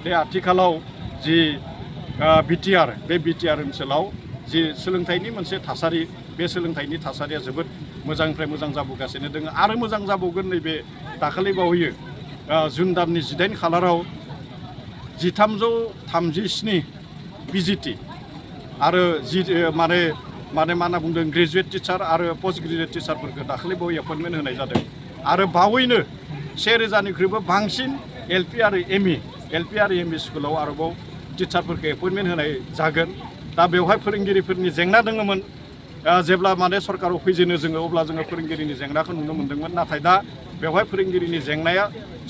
बे आथिखालाव जि बिटिआर बे बिटिआर ओनसोलाव जि सोलोंथाइनि मोनसे थासारि बे सोलोंथाइनि थासारिया जोबोद मोजांनिफ्राय मोजां जाबोगासिनो दङ आरो मोजां जाबावगोन नैबे दाखालि बावैयो जुन दाननि 18 खालाराव 1337 पिजिटि आरो माने मा होनना बुंदों ग्रेजुवेट टिचार आरो पोस्ट ग्रेजुवेट टिचारफोरखौ दाखालि बावै एपइन्टमेन्ट होनाय जादों आरो बावैनो 1000निख्रुइबो बांसिन एलपि आरो एमइ स्कुलाव आरोबाव टिचारफोरखौ एपइन्टमेन्ट होनाय जागोन। दा बेवहाय फोरोंगिरिफोरनि जेंना दङमोन जेब्ला माने सरकाराव फैजेनो जोङो अब्ला जोङो फोरोंगिरिनि जेंनाखौ नुनो मोन्दोंमोन नाथाय दा बेवहाय फोरोंगिरिनि जेंनाया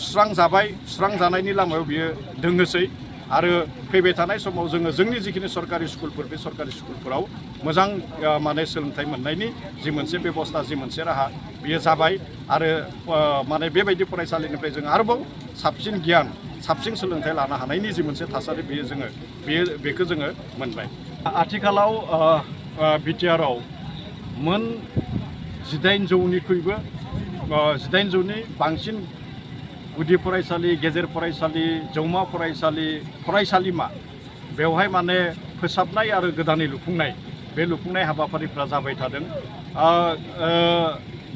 सुस्रांजानायनि लामायाव बियो दोङोसै आरो फैबाय थानाय समाव जोङो जोंनि जिखिनि सरकारि स्कुलफोर बे सरकारि स्कुलफोराव मोजां माने सोलोंथाइ मोननायनि जि मोनसे बेबस्था जि मोनसे राहा बियो जाबाय आरो माने बेबायदि फरायसालिनिफ्राय जों आरोबाव साबसिन गियान साबसिन सोलोंथाइ लानो हानायनि जि मोनसे थासारि बेखौ जोङो मोनबाय। आथिखालाव बिटिआरआव मोन 1800निख्रुइबो 1800नि बांसिन गुदि फरायसालि गेजेर फरायसालि जौमा फरायसालिमा बेवहाय माने फोसाबनाय आरो गोदानै लुफुंनाय बे लुफुंनाय हाबाफारिफ्रा जाबाय थादों।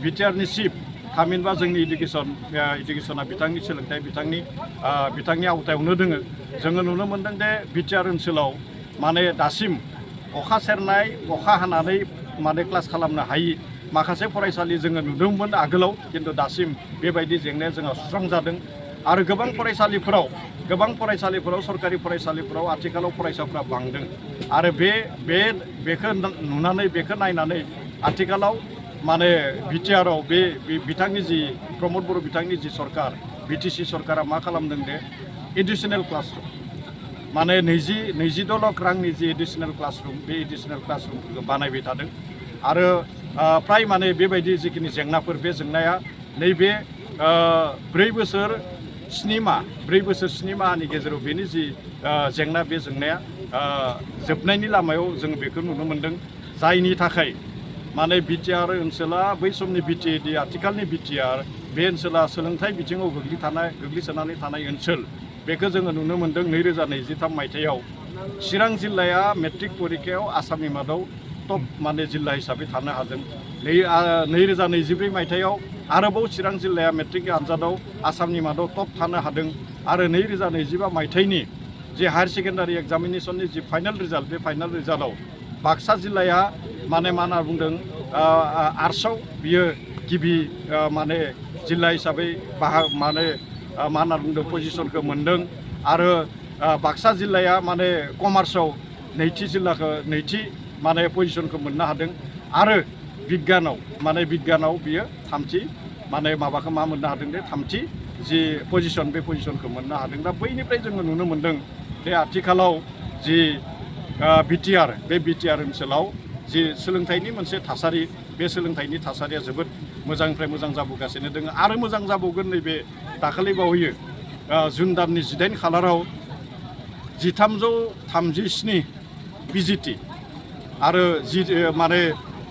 बिटिआरनि चिफ थामहिनबा जोंनि इडुकेसना बिथांनि सोलोंथाइ बिथांनि आवथायावनो दोङो। जोङो नुनो मोन्दों जे बिटिआर ओनसोलाव माने दासिम अखा सेरनाय अखा हानानै माने क्लास खालामनो हायि माखासे फरायसालि जोङो नुदोंमोन आगोलाव खिन्थु दासिम बेबायदि जेंनाया जोंहा सुस्रांजादों आरो गोबां फरायसालिफोराव सरकारि फरायसालिफोराव आथिखालाव फरायसाफ्रा बांदों आरो बेखौ नुनानै बेखौ नायनानै आथिखालाव माने बिटिआरआव बे बिथांनि जि प्रमद बर' बिथांनि जि सरकार बिटिसि सरकारा मा खालामदों दे एडिसनेल क्लासरुम माने 22 लाख रांनि जि एडिसनेल क्लासरुम बे एडिसनेल क्लासरुमफोरखौ बानायबाय थादों आरो फ्राय माने बेबायदि जिखिनि जेंनाफोर बे जेंनाया नैबे 4 बोसोर 7 माहनि गेजेराव बेनि जि जेंना बे जेंनाया जोबनायनि लामायाव जों बेखौ नुनो मोन्दों जायनि थाखाय माने बिटिआर ओनसोला बै समनि बिटिएडि आथिखालनि बिटिआर बे ओनसोला सोलोंथाइ बिथिङाव गोग्लैसोनानै थानाय ओनसोल बेखौ जोङो नुनो मोन्दों 2023 मायथाइयाव चिरां जिल्लाया मेट्रिक परिखायाव आसामनि मादाव टप माने जिल्ला हिसाबै थानो हादों। 2024 मायथाइयाव आरोबाव चिरां जिल्लाया मेट्रिक आनजादाव आसामनि मादाव टप थानो हादों आरो 2025 मायथाइनि जे हायार सेकेन्डारि एग्जामिनेसननि जि फाइनाल रिजाल्ट बे फाइनाल रिजाल्टआव बाक्सा जिल्लाया माने मा होनना बुंदों आर्ट्सआव बियो गिबि माने जिल्ला हिसाबै माने मा होनना बुंदों पजिसनखौ मोन्दों आरो बाक्सा जिल्लाया माने कमार्सआव नैथि माने पजिसनखौ मोननो हादों आरो बिगियानाव बियो थामथि माने माबाखौ मा मोननो हादों दे थामथि जि पजिसन बे पजिसनखौ मोननो हादों। दा बैनिफ्राय जोङो नुनो मोन्दों बे आथिखालाव जि बिटिआर बे बिटिआर ओनसोलाव जि सोलोंथाइनि मोनसे थासारि बे सोलोंथाइनि थासारिया जोबोद मोजांनिफ्राय मोजां जाबोगासिनो दङ आरो मोजां जाबावगोन नैबे दाखालि बावैयो जुन दाननि 18 खालाराव 1337 पिजिटि आरो माने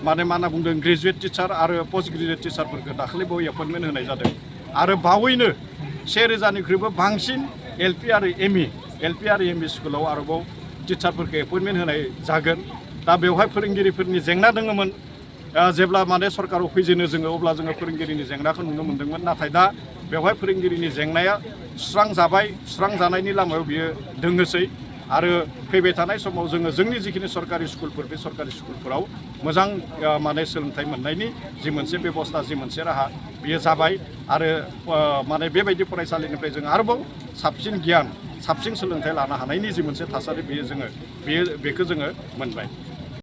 मा होनना बुंदों ग्रेजुवेट टिचार आरो पोस्ट ग्रेजुवेट टिचारफोरखौ दाखालि बावै एपइन्टमेन्ट होनाय जादों आरो बावैनो 1000निख्रुइबो बांसिन एलपि आरो एमइ स्कुलाव आरोबाव टिचारफोरखौ एपइन्टमेन्ट होनाय जागोन। दा बेवहाय फोरोंगिरिफोरनि जेंना दङमोन जेब्ला माने सरकाराव फैजेनो जोङो अब्ला जोङो फोरोंगिरिनि जेंनाखौ नुनो मोन्दोंमोन नाथाय दा बेवहाय फोरोंगिरिनि जेंनाया सुस्रांजानायनि लामायाव बियो दोङोसै आरो फैबाय थानाय समाव जोङो जोंनि जिखिनि सरकारि स्कुलफोर बे सरकारि स्कुलफोराव मोजां माने सोलोंथाइ मोननायनि जि मोनसे बेबस्था जि मोनसे राहा बियो जाबाय आरो माने बेबायदि फरायसालिनिफ्राय जों आरोबाव साबसिन गियान साबसिन सोलोंथाइ लानो हानायनि जि मोनसे थासारि बेखौ जोङो मोनबाय।